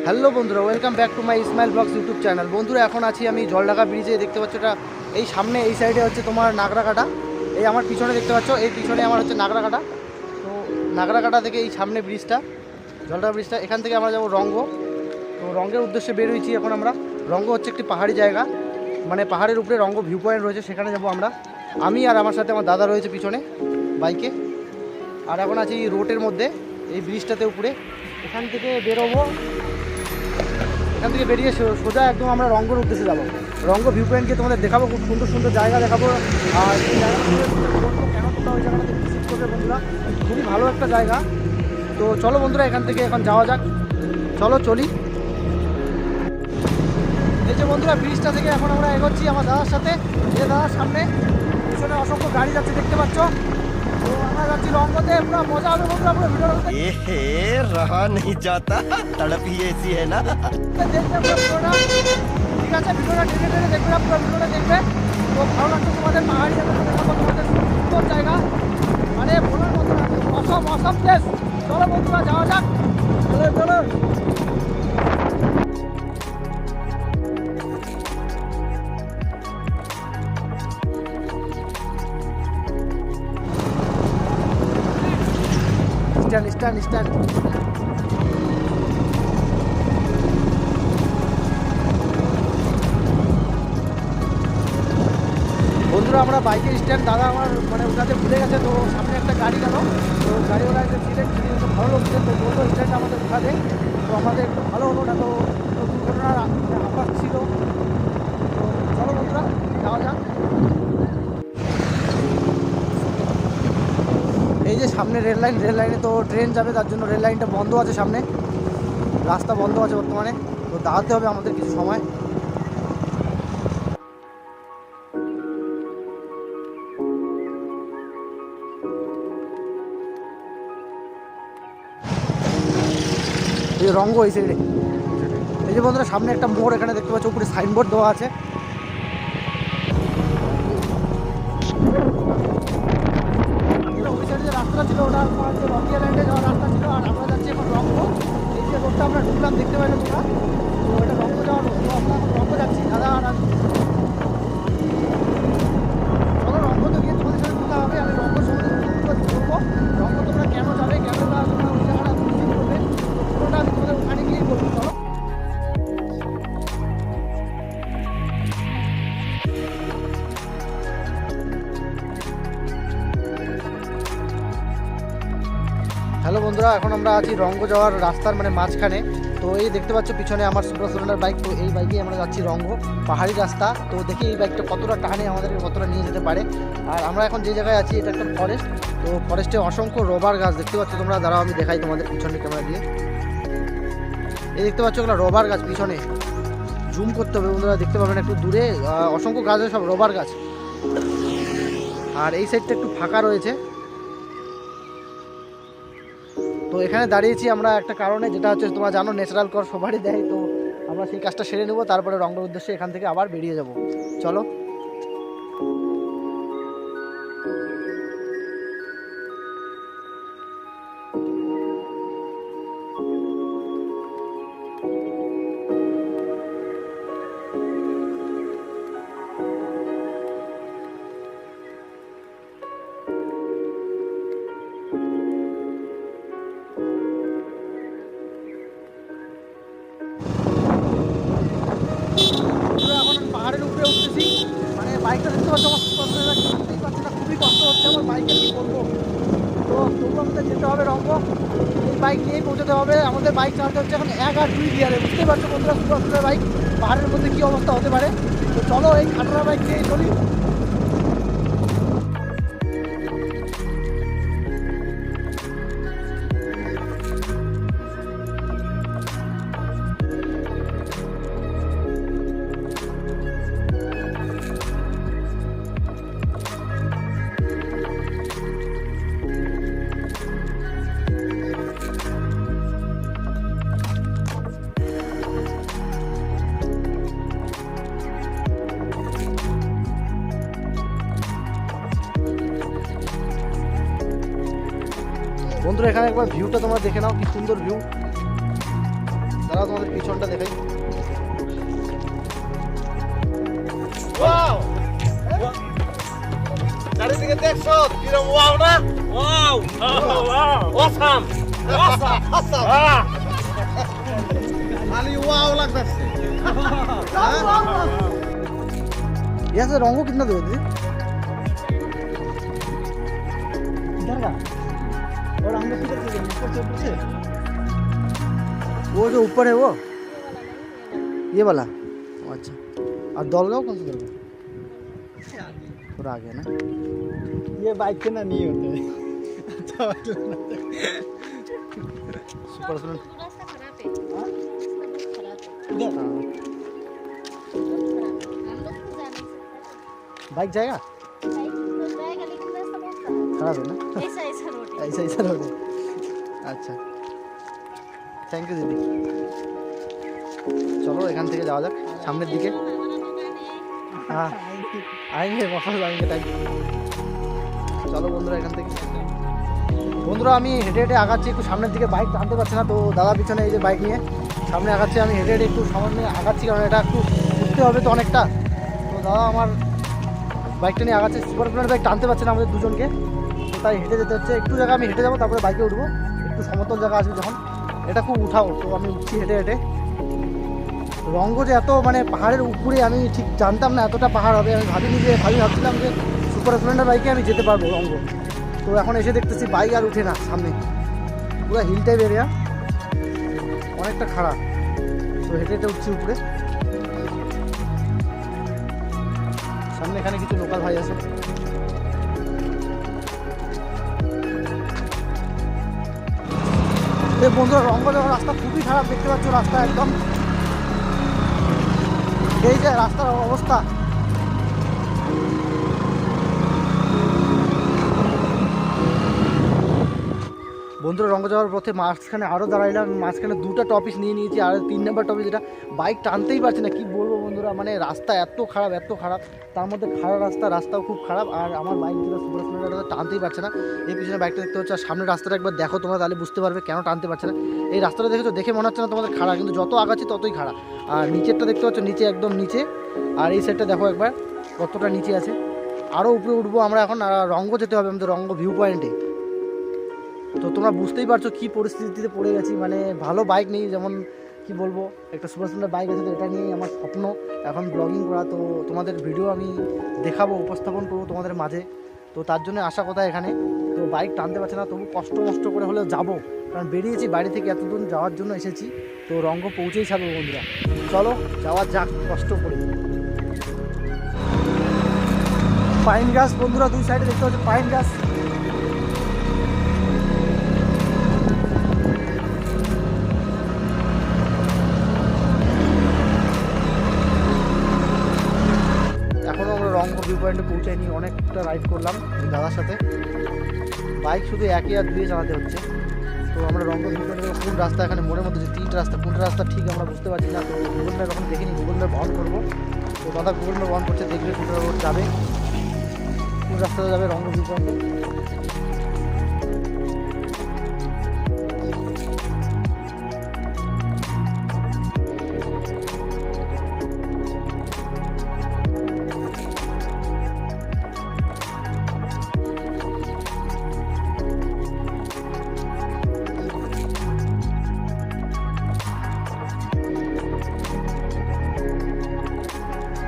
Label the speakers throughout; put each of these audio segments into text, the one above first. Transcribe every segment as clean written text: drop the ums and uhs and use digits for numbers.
Speaker 1: Hello বন্ধুরা, welcome back to my Ismail blogs YouTube channel. বন্ধুরা, এখন আছি আমি জলঢাকা ব্রিজে। দেখতে পাচ্ছ এটা এই সামনে, এই সাইডে হচ্ছে তোমার নাগরাকাটা। এই আমার পিছনে দেখতে পাচ্ছ, এই পিছনে আমার হচ্ছে নাগরাকাটা। তো নাগরাকাটা থেকে এই সামনে ব্রিজটা, জলঢাকা ব্রিজটা, এখান থেকে আমরা যাবো রঙ্গ। তো রঙ্গের উদ্দেশ্যে বের হয়েছি এখন আমরা। রঙ্গ হচ্ছে একটি পাহাড়ি জায়গা, মানে পাহাড়ের উপরে রঙ্গ ভিউ পয়েন্ট রয়েছে, সেখানে যাব আমরা। আমি আর আমার সাথে আমার দাদা রয়েছে পিছনে বাইকে। আর এখন আছি রোডের মধ্যে, এই ব্রিজটাতে উপরে। এখান থেকে বেরোবো, এখান থেকে বেরিয়ে সোজা একদম আমরা রঙ্গর উদ্দেশ্যে যাবো। রঙ্গ ভিউ পয়েন্ট গিয়ে তোমাদের দেখাবো, খুব সুন্দর সুন্দর জায়গা দেখাবো। আর এই জায়গাটা কেন তোমরা ওই জায়গাটাতে ভিজিট করবে বন্ধুরা, খুবই ভালো একটা জায়গা। তো চলো বন্ধুরা, এখান থেকে এখন যাওয়া যাক, চলো চলি। এই যে বন্ধুরা, ব্রিজটা থেকে এখন আমরা এগোচ্ছি আমার দাদার সাথে। যে দাদার সামনে পিছনে অসংখ্য গাড়ি যাচ্ছে, দেখতে পাচ্ছ। তো আমরা যাচ্ছি রঙ্গতে, পুরো মজা হবে বন্ধুরা, পুরো ভিডিওটা
Speaker 2: रहा नहीं जाता, तड़प ही ऐसी है ना।
Speaker 1: দেখবে পুরো ভিডিওটা, ঠিক আছে? ভিডিওটা টেনে টেনে দেখবে, পুরো ভিডিওটা দেখবে। তো ভালো লাগছে তোমাদের, পাহাড়ি এলাকা দেখাবো তোমাদের, সুন্দর জায়গা, মানে বলার মতো না, অসম অসম প্লেস। চলো বন্ধুরা, যাওয়া যাক, চলো চলো। Stand stand stand. বন্ধুরা, আমরা বাইকের স্ট্যান্ড, দাদা আমার মানে উঠাতে ভুলে গেছে। তো সামনে একটা গাড়ি গেল, তো গাড়িওয়ালা একটা ছিলেন, তিনি তো ভালো লোক ছিলেন, তো বললো স্ট্যান্ড আমাদের উঠাতে। তো আমাদের একটু ভালো হলো না, তো দুর্ঘটনার আপাত ছিল। তো চলো বন্ধুরা, যাওয়া যাক। এই যে সামনে রেল লাইন, রেল লাইনে তো ট্রেন যাবে, তার জন্য রেল লাইনটা বন্ধ আছে, সামনে রাস্তা বন্ধ আছে বর্তমানে। তো দাঁড়াতে হবে আমাদের কিছু সময়। এই রঙ্গ এই সাইডে। এই যে বন্ধুরা, সামনে একটা মোড় এখানে দেখতে পাচ্ছ, উপরে সাইনবোর্ড দেওয়া আছে। ওই সাইডে যে রাস্তাটা ছিল, ওটা হচ্ছে রকিয়া ল্যান্ডে যাওয়ার রাস্তা ছিল, আর আমরা যাচ্ছি এখন রঙ্গ। এই যে রোডটা আমরা ঢুকলাম, দেখতে পাইলো তোমরা, তো এটা রঙ্গ যাওয়ার রোড। তো আমরা এখন রঙ্গ যাচ্ছি, দাদা আর আমি। চলো রঙ্গ তো গিয়ে তোমাদের সাথে কথা হবে। আমি রঙ্গ সম্বন্ধে বলবো, রঙ্গ তোমরা কেন যাবে, কেন বা তোমরা ওই জায়গাটা ভিজিট করবে, তো পুরোটা আমি তোমাদের ওখানে গিয়েই বলবো। চলো। হ্যালো বন্ধুরা, এখন আমরা আছি রঙ্গ যাওয়ার রাস্তার মানে মাঝখানে। তো এই দেখতে পাচ্ছ পিছনে আমার সুপার স্প্লেন্ডার বাইক, তো এই বাইকেই আমরা যাচ্ছি রঙ্গ, পাহাড়ি রাস্তা। তো দেখি এই বাইকটা কতটা টানে আমাদেরকে, কতটা নিয়ে যেতে পারে। আর আমরা এখন যে জায়গায় আছি, এটা একটা ফরেস্ট। তো ফরেস্টে অসংখ্য রবার গাছ দেখতে পাচ্ছ তোমরা, দাঁড়াও আমি দেখাই তোমাদের পিছনে ক্যামেরা দিয়ে। এই দেখতে পাচ্ছ ওগুলো রবার গাছ, পিছনে জুম করতে হবে বন্ধুরা, দেখতে পাবেন একটু দূরে অসংখ্য গাছ, সব রবার গাছ। আর এই সাইডটা একটু ফাঁকা রয়েছে। তো এখানে দাঁড়িয়েছি আমরা একটা কারণে, যেটা হচ্ছে তোমরা জানো, ন্যাচারাল কর সবারই দেয়। তো আমরা সেই কাজটা সেরে নেবো, তারপরে রঙ্গের উদ্দেশ্যে এখান থেকে আবার বেরিয়ে যাব। চলো। এখন পাহাড়ের উপরে উঠতেছি, মানে বাইকটা দেখতে পাচ্ছ আমার কষ্ট লাগছে, বুঝতেই পারছি না, খুবই কষ্ট হচ্ছে আমার বাইকে, কী করবো। তো তবু আমাদের যেতে হবে রঙ্গ, এই বাইক নিয়েই পৌঁছাতে হবে। আমাদের বাইক চালাতে হচ্ছে এখন 1 আর 2 গিয়ারে, বুঝতেই পারছো বন্ধুরা, সুপার স্প্লেন্ডার বাইক, পাহাড়ের মধ্যে কী অবস্থা হতে পারে। তো চলো এই খাটরা বাইক নিয়েই চলি। বন্ধুরা, এখানে একবার ভিউটা তোমরা দেখে নাও, কি সুন্দর ভিউ। দাঁড়াও তোমাদের পিছনটা দেখাই।
Speaker 2: চারিদিকে দেখছো কিরম ওয়াও না?
Speaker 3: Wow! Oh, wow! Awesome! Awesome!
Speaker 2: খালি ওয়াও লাগতেছে।
Speaker 1: यहाँ से रंगो कितना दोगे दीदी? इधर का? और हम लोग किधर से जाएंगे? ऊपर से? वो जो ऊपर है वो? ये वाला? अच्छा। और दौलगांव कौन सा दौलगांव? थोड़ा आगे है ना?
Speaker 2: ये बाइक के ना नहीं होते।
Speaker 1: Super Splendor.
Speaker 4: रास्ता खराब है
Speaker 1: हाँ?
Speaker 4: रास्ता बहुत खराब है
Speaker 1: इधर? हाँ।
Speaker 4: बहुत खराब है हम लोग तो जा नहीं सकते
Speaker 1: बाइक जाएगा?
Speaker 4: बाइक तो जाएगा लेकिन रास्ता बहुत खराब
Speaker 1: खराब है ना?
Speaker 4: है ऐसा ऐसा रोड है
Speaker 1: ऐसा ऐसा रोड है। अच्छा थैंक यू दीदी। चलो এখান থেকে যাওয়া যাক সামনের দিকে। हाँ आएंगे वापस आएंगे टाइम। চলো বন্ধুরা এখান থেকে। বন্ধুরা আমি হেঁটে হেঁটে আগাচ্ছি একটু সামনের দিকে, বাইক টানতে পারছি না, তো দাদা পিছনে এই যে বাইক নিয়ে সামনে আগাচ্ছি, আমি হেঁটে হেঁটে একটু সামনে আগাচ্ছি কারণ এটা একটু উঠতে হবে তো অনেকটা। তো দাদা আমার বাইকটা নিয়ে আগাচ্ছে, সুপার স্প্লেন্ডার বাইক টানতে পারছে না আমাদের দুজনকে, তো তাই হেঁটে যেতে হচ্ছে। একটু জায়গা আমি হেঁটে যাবো, তারপরে বাইকে উঠবো, একটু সমতল জায়গা আসবে যখন। এটা খুব উঠাও, তো আমি উঠছি হেঁটে হেঁটে। রঙ্গ যে এত মানে পাহাড়ের উপরে, আমি ঠিক জানতাম না এতটা পাহাড় হবে। আমি ভাবছিলাম যে সুপার স্প্লেন্ডার বাইকে আমি যেতে পারবো রঙ্গ, তো এখন এসে দেখতেছি বাইক আর উঠে না সামনে, পুরো হিল টাইপ এরিয়া, অনেকটা খারাপ। তো হেঁটে হেঁটে উঠছি উপরে। সামনে এখানে কিছু লোকাল ভাই আছে। এই বন্ধুরা রঙ্গ যাওয়ার রাস্তা খুবই খারাপ, দেখতে পাচ্ছ রাস্তা একদম, এই যে রাস্তার অবস্থা। বন্ধুরা রঙ্গ যাওয়ার পথে মাঝখানে আরও দাঁড়াইলাম, মাঝখানে দুটো টপিক নিয়ে নিয়েছি, আর 3 নম্বর টপিক যেটা বাইক টানতেই পারছি না। কি বলবো বন্ধুরা, মানে রাস্তা এত খারাপ, তার মধ্যে খারাপ রাস্তাও খুব খারাপ, আর আমার বাইক যেটা সুপার স্প্লেন্ডারটা টানতেই পারছে না। এই পিছনে বাইকটা দেখতে হচ্ছে, আর সামনের রাস্তাটা একবার দেখো তোমরা, তাহলে বুঝতে পারবে কেন টানতে পারছে না। এই রাস্তাটা দেখেছো, দেখে মনে হচ্ছে না তোমাদের খারাপ, কিন্তু যত আগাচ্ছি ততই খারাপ। আর নিচেরটা দেখতে পাচ্ছ, নিচে একদম নিচে, আর এই সাইডটা দেখো একবার কতটা নিচে আছে। আরও উপরে উঠবো আমরা এখন, আর রঙ্গ যেতে হবে আমাদের, রঙ্গ ভিউ পয়েন্টে। তো তোমরা বুঝতেই পারছো কী পরিস্থিতিতে পড়ে গেছি, মানে ভালো বাইক নেই, যেমন কি বলবো, একটা সুপার স্প্লেন্ডার বাইক আছে, তো এটা নিয়েই আমার স্বপ্ন এখন ব্লগিং করা। তো তোমাদের ভিডিও আমি দেখাবো, উপস্থাপন করবো তোমাদের মাঝে, তো তার জন্য আসা কথা এখানে। তো বাইক টানতে পারছে না, তবু কষ্ট করে হলেও যাবো, কারণ বেরিয়েছি বাড়ি থেকে এতদূর যাওয়ার জন্য এসেছি, তো রঙ্গ পৌঁছেই ছাড়বো বন্ধুরা। চলো যাওয়া যাক কষ্ট করে। পাইন গাছ বন্ধুরা, দুই সাইডে দেখতে হচ্ছে পাইন গাছ। এখনও আমরা রঙ্গ ভিউ পয়েন্টে পৌঁছাইনি, অনেকটা রাইড করলাম দাদার সাথে, বাইক শুধু 1 আর 2 চালাতে হচ্ছে। তো আমরা রঙ্গ ভিউ পয়েন্টে কোন রাস্তা, এখানে মোড়ের মধ্যে যে 3টা রাস্তা, কোনটা রাস্তা ঠিক আমরা বুঝতে পারছি না। তো গুগল ম্যাপ এখন দেখিনি, গুগল ম্যাপ অন করবো। তো দাদা গুগল ম্যাপ অন করছে, দেখলে কোনটা রোড যাবে, কোন রাস্তাটা যাবে রঙ্গ ভিউ পয়েন্টে।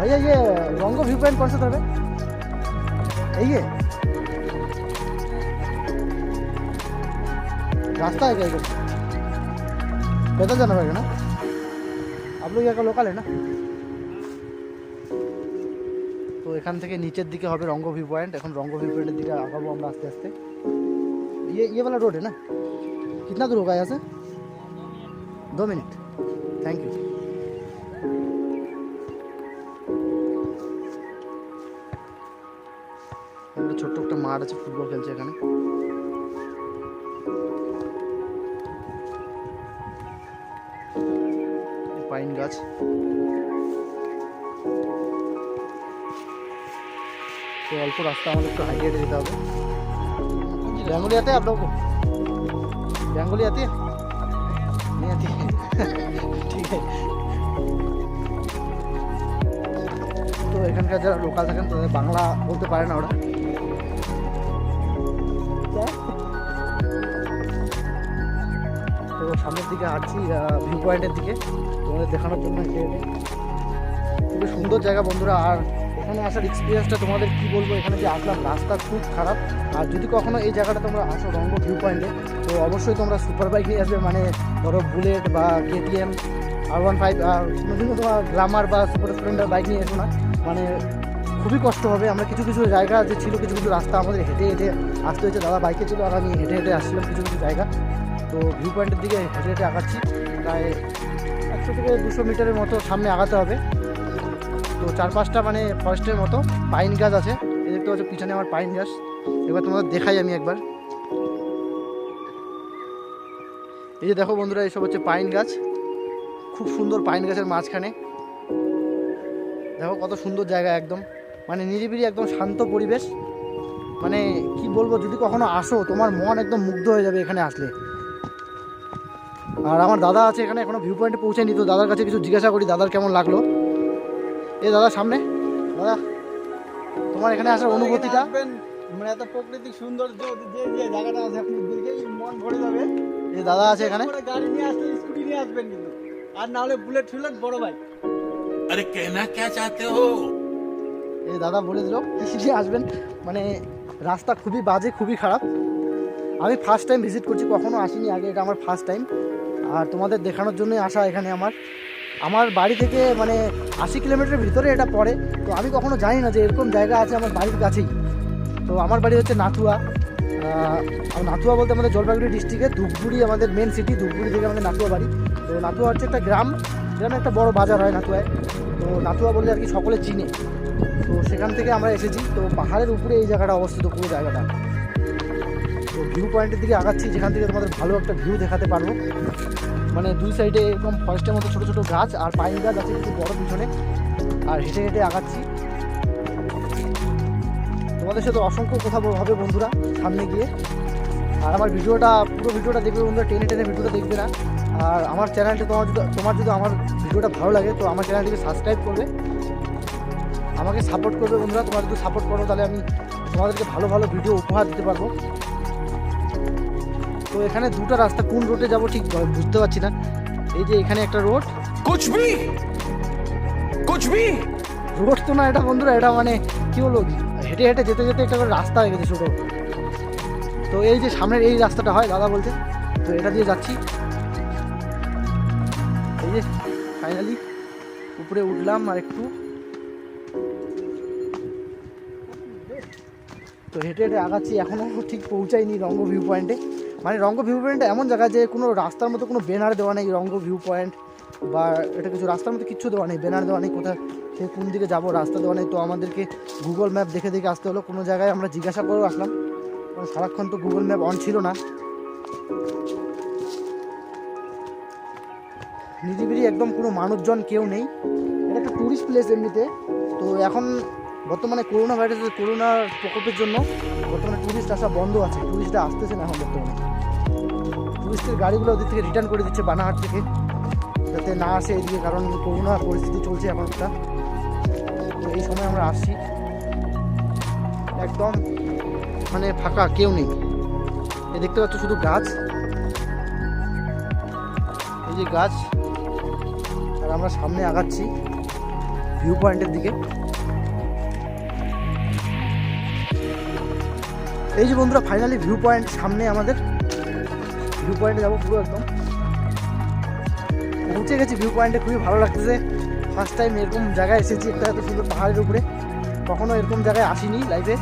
Speaker 1: भैया ये रंगो व्यू पॉइंट कौन सा था? यही है रास्ता है क्या इधर? पैदल जाना पड़ेगा ना? आप लोग यहाँ का लोकल है ना? तो এখান থেকে নিচের দিকে হবে রঙ্গ ভিউ পয়েন্ট। এখন রঙ্গ ভিউ পয়েন্টের দিকে আগাবো আমরা আস্তে আস্তে। ये वाला रोड है ना? कितना दूर होगा यहाँ से? 2 मिनट। Thank you. ছোট্ট একটা মাঠ আছে, ফুটবল খেলছে এখানে। পাইন গাছ। तो अल्प रास्ता हमें तो हाईवे जेते হবে। बेंगोली आते हैं आप लोगों को? बेंगोली आती है? नहीं आती है। তো এখানকার যারা লোকাল থাকেন তাদের বাংলা বলতে পারে না ওরা। তো সামনের দিকে হাঁটছি ভিউ পয়েন্টের দিকে তোমাদের দেখানোর জন্য হেঁটে হেঁটে। খুবই সুন্দর জায়গা বন্ধুরা। আর এখানে আসার এক্সপিরিয়েন্সটা তোমাদের কি বলবো, এখানে যে আসলাম রাস্তা খুব খারাপ। আর যদি কখনো এই জায়গাটা তোমরা আসো রঙ্গ ভিউ পয়েন্টে, তো অবশ্যই তোমরা সুপার বাইক নিয়ে আসবে, মানে ধরো বুলেট বা KTM R15 বিভিন্ন তোমার গ্লামার বা সুপার স্প্লেন্ডার বাইক নিয়ে এসো না, মানে খুবই কষ্ট হবে। আমরা কিছু কিছু জায়গা যে ছিল, কিছু কিছু রাস্তা আমাদের হেঁটে হেঁটে আসতে হয়েছে। দাদা বাইকে ছিল আর আমি হেঁটে হেঁটে আসছিলাম কিছু কিছু জায়গা। তো ভিউ পয়েন্টের দিকে হেঁটে হেঁটে আগাচ্ছি, প্রায় 100 থেকে 200 মিটারের মতো সামনে আগাতে হবে। তো 4-5টা মানে ফরেস্টের মতো পাইন গাছ আছে, এই দেখতে পাচ্ছ পিছনে আমার পাইন গাছ। এবার তোমাদের দেখাই আমি একবার। এই যে দেখো বন্ধুরা, এইসব হচ্ছে পাইন গাছ, খুব সুন্দর পাইন গাছের মাঝখানে। দেখো কত সুন্দর জায়গা, একদম মানে নিরিবিলি, একদম শান্ত পরিবেশ। মানে কি বলবো, যদি কখনো আসো তোমার মন একদম মুগ্ধ হয়ে যাবে এখানে আসলে। আর আমার দাদা আছে এখানে, এখনো ভিউ পয়েন্টে পৌঁছায়নি, তো দাদার কাছে কিছু জিজ্ঞাসা করি দাদার কেমন লাগলো। এই দাদা সামনে, দাদা তোমার এখানে আসার অনুভূতিটা।
Speaker 5: মানে এত প্রাকৃতিক সৌন্দর্য, যে যে জায়গাটা আছে আপনি দেখেই মন ভরে যাবে।
Speaker 1: এই দাদা আছে এখানে,
Speaker 5: গাড়ি নিয়ে আসলে স্কুটি নিয়ে আসবেন কিন্তু, আর না হলে বুলেট ফুলেট বড় বাইক।
Speaker 3: अरे कहना क्या चाहते हो?
Speaker 1: এই দাদা বলে দিল কৃষি আসবেন। মানে রাস্তা খুবই বাজে, খুবই খারাপ। আমি ফার্স্ট টাইম ভিজিট করছি, কখনো আসিনি আগে, এটা আমার ফার্স্ট টাইম। আর তোমাদের দেখানোর জন্যই আসা এখানে। আমার বাড়ি থেকে মানে 80 কিলোমিটারের ভিতরে এটা পড়ে। তো আমি কখনো জানি না যে এরকম জায়গা আছে আমার বাড়ির কাছেই। তো আমার বাড়ি হচ্ছে নাথুয়া। আর নাথুয়া বলতে আমাদের জলপাইগুড়ি ডিস্ট্রিক্টে ধূপগুড়ি আমাদের মেন সিটি, ধূপগুড়ি থেকে আমাদের নাথুয়া বাড়ি। তো নাথুয়া হচ্ছে একটা গ্রাম, গ্রামে একটা বড় বাজার হয় নাথুয়ায়। তো নাথুয়া বললে আর কি সকলে চিনে। তো সেখান থেকে আমরা এসেছি। তো পাহাড়ের উপরে এই জায়গাটা অবস্থিত, পুরো জায়গাটা। তো ভিউ পয়েন্টের দিকে আগাচ্ছি, যেখান থেকে তোমাদের ভালো একটা ভিউ দেখাতে পারবো। মানে দুই সাইডে এরকম ফরেস্টের মতো ছোটো ছোটো গাছ আর পাইন গাছ আছে কিছু বড় পিছনে। আর হেঁটে হেঁটে আগাচ্ছি। তোমাদের সাথে অসংখ্য কথা হবে বন্ধুরা সামনে গিয়ে। আর আমার ভিডিওটা, পুরো ভিডিওটা দেখবে বন্ধুরা, টেনে টেনে ভিডিওটা দেখবে না। আর আমার চ্যানেলটি তোমার যদি আমার ভিডিওটা ভালো লাগে, তো আমার চ্যানেলটিকে সাবস্ক্রাইব করবে, আমাকে সাপোর্ট করবে বন্ধুরা। তোমরা যদি সাপোর্ট করো তাহলে আমি তোমাদেরকে ভালো ভালো ভিডিও উপহার দিতে পারবো। তো এখানে দুটো রাস্তা, কোন রোডে যাবো ঠিক বুঝতে পারছি না। এই যে এখানে একটা রোড,
Speaker 2: कुछ भी
Speaker 1: রোড তো না এটা বন্ধুরা, এটা মানে কি বলবো, হেঁটে হেঁটে যেতে যেতে একটা করে রাস্তা হয়ে গেছে ছোটো। তো এই যে সামনের এই রাস্তাটা হয় দাদা বলছে, তো এটা দিয়ে যাচ্ছি। এই যে ফাইনালি উপরে উঠলাম আর একটু। তো হেঁটে হেঁটে আগাচ্ছি, এখনও ঠিক পৌঁছাইনি রঙ্গ ভিউ পয়েন্টে। মানে রঙ্গ ভিউ পয়েন্টটা এমন জায়গা যে কোনো রাস্তার মতো কোনো ব্যানার দেওয়া নেই রঙ্গ ভিউ পয়েন্ট, বা এটা কিছু রাস্তার মতো কিচ্ছু দেওয়া নেই, ব্যানার দেওয়া নেই, কোথায় থেকে কোন দিকে যাবো রাস্তা দেওয়া নেই। তো আমাদেরকে গুগল ম্যাপ দেখে দেখে আসতে হলো। কোনো জায়গায় আমরা জিজ্ঞাসা করেও আসলাম, সারাক্ষণ তো গুগল ম্যাপ অন ছিল না। নিরিবিলি একদম, কোনো মানুষজন কেউ নেই। এটা একটা ট্যুরিস্ট প্লেস এমনিতে। তো এখন বর্তমানে করোনার প্রকোপের জন্য বর্তমানে ট্যুরিস্ট আসা বন্ধ আছে, ট্যুরিস্টরা আসতেছে না এখন বর্তমানে। ট্যুরিস্টের গাড়িগুলো ওদিক থেকে রিটার্ন করে দিচ্ছে বানাহাট থেকে, যাতে না আসে এদিকে, কারণ করোনা পরিস্থিতি চলছে এখন একটা। তো এই সময় আমরা আসছি, একদম মানে ফাঁকা, কেউ নেই। এই দেখতে পাচ্ছ শুধু গাছ, এই যে গাছ। আর আমরা সামনে আগাচ্ছি ভিউ পয়েন্টের দিকে। এই যে বন্ধুরা ফাইনালি ভিউ পয়েন্ট সামনে, আমাদের ভিউ পয়েন্টে যাবো পুরো একদম। পৌঁছে গেছি ভিউ পয়েন্টে, খুবই ভালো লাগতেছে। ফার্স্ট টাইম এরকম জায়গায় এসেছি, একটা এত সুন্দর পাহাড়ের উপরে। কখনো এরকম জায়গায় আসিনি লাইফে,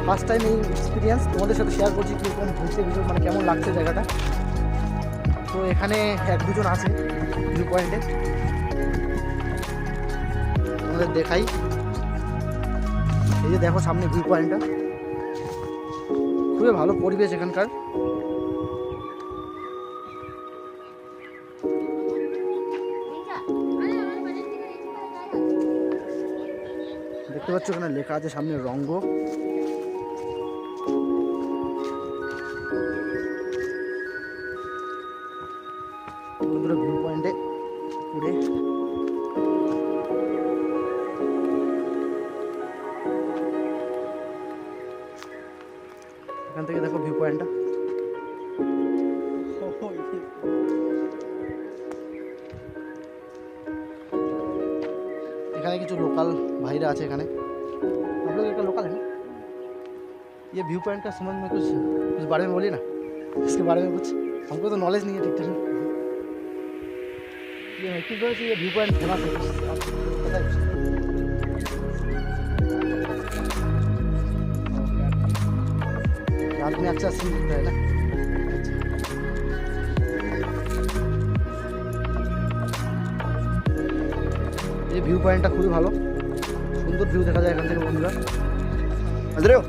Speaker 1: ফার্স্ট টাইম এই এক্সপিরিয়েন্স তোমাদের সাথে শেয়ার করছি। কীরকম ঘুরতে ভিডিও, মানে কেমন লাগছে জায়গাটা। তো এখানে 1-2 জন আছে ভিউ পয়েন্টে, তোমাদের দেখাই। এই যে দেখো সামনে ভিউ পয়েন্টটা, খুবই ভালো পরিবেশ এখানকার। দেখতে পাচ্ছ ওখানে লেখা আছে সামনে রঙ্গ। ভিউ পয়েন্টে পুরে এখান থেকে দেখো ভিউ পয়েন্টটা। এখানে কিছু লোকাল ভাইরা আছে এখানে। आप लोग का लोकल है ना? ये व्यू पॉइंट का समझ में कुछ बारे में बोलिए ना, इसके बारे में कुछ। हमको तो नॉलेज नहीं है ठीक ठाक। ये किस वजह से ये व्यू पॉइंट फेमस है, कुछ आपको पता है कुछ? रात में अच्छा सीन दिखता है ना। এই ভিউ পয়েন্টটা খুবই ভালো, সুন্দর ভিউ দেখা যায় এখান থেকে বন্ধুরা।
Speaker 2: समझ रहे हो,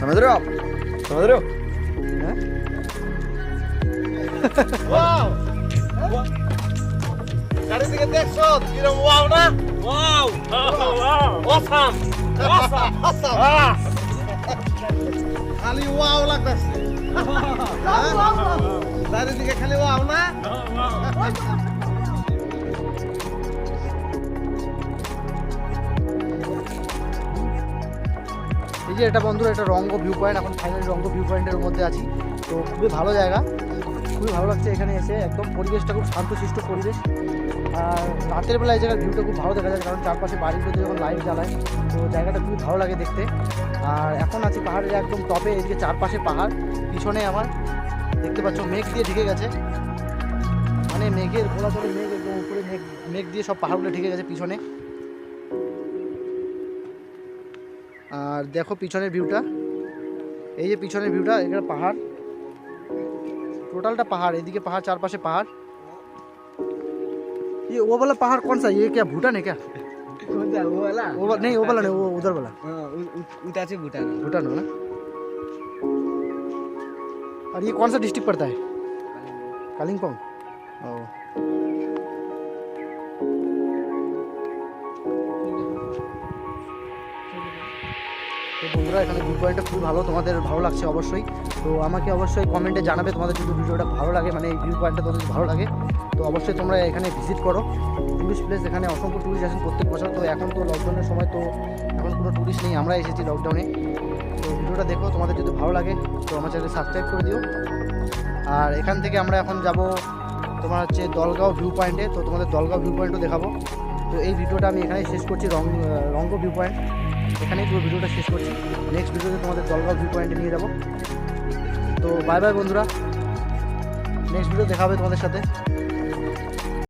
Speaker 2: समझ रहे हो आप, समझ रहे हो।
Speaker 1: হ্যাঁ
Speaker 5: ওয়াও চারিদিকে দেখছো কিরম ওয়াও না? ওয়াও অসাম অসাম খালি ওয়াও লাগতেছে। চারিদিকে খালি ওয়াও না?
Speaker 1: এই যে এটা বন্ধুরা, এটা রঙ্গ ভিউ পয়েন্ট। এখন ফাইনালি রঙ্গ ভিউ পয়েন্টের মধ্যে আছি। তো খুবই ভালো জায়গা, খুবই ভালো লাগছে এখানে এসে। একদম পরিবেশটা খুব শান্তশিষ্ট পরিবেশ। আর রাতের বেলা এই জায়গার ভিউটা খুব ভালো দেখা যায়, কারণ চারপাশে বাড়িগুলোতে যখন লাইট জ্বালায় তো জায়গাটা খুবই ভালো লাগে দেখতে। আর এখন আছি পাহাড়ের একদম টপে, এদিকে চারপাশে পাহাড়, পিছনে আমার দেখতে পাচ্ছ মেঘ দিয়ে ঢেকে গেছে, মানে মেঘের গোলা করে মেঘ একদম উপরে মেঘ দিয়ে সব পাহাড়গুলো ঢেকে গেছে পিছনে। আর দেখো পিছনের ভিউটা, এই যে পিছনের ভিউটা, এখানে পাহাড়, টোটালটা পাহাড়, এদিকে পাহাড়, চারপাশে পাহাড়। ये वो वाला पहाड़ कौन सा, ये क्या भूटान है क्या? नहीं वो वाला नहीं, वो उधर वाला
Speaker 5: উতাছে ভুটান।
Speaker 1: भूटान हो ना। और ये कौन सा डिस्ट्रिक्ट पड़ता है? कालिम्पोंग। ओ তো বন্ধুরা এখানে ভিউ পয়েন্টটা খুব ভালো, তোমাদের ভালো লাগছে অবশ্যই। তো আমাকে অবশ্যই কমেন্টে জানাবে তোমাদের যদি ভিডিওটা ভালো লাগে, মানে এই ভিউ পয়েন্টটা তোমাদের ভালো লাগে। তো অবশ্যই তোমরা এখানে ভিজিট করো। টুরিস্ট প্লেস, এখানে অসংখ্য টুরিস্ট আসেন প্রত্যেক বছর। তো এখন তো লকডাউনের সময়, তো এখন কোনো টুরিস্ট নেই, আমরা এসেছি লকডাউনে। তো ভিডিওটা দেখো, তোমাদের যদি ভালো লাগে তো আমার চ্যানেল সাবস্ক্রাইব করে দিও। আর এখান থেকে আমরা এখন যাব তোমার হচ্ছে দলগাঁও ভিউ পয়েন্টে। তো তোমাদের দলগাঁও ভিউ পয়েন্টও দেখাবো। তো এই ভিডিওটা আমি এখানেই শেষ করছি, রঙ্গ ভিউ পয়েন্ট এখানেই পুরো ভিডিওটা শেষ করছি। নেক্সট ভিডিওতে তোমাদের দলগাঁও ভিউ পয়েন্টে নিয়ে যাবো। তো বাই বাই বন্ধুরা, নেক্সট ভিডিও দেখা হবে তোমাদের সাথে।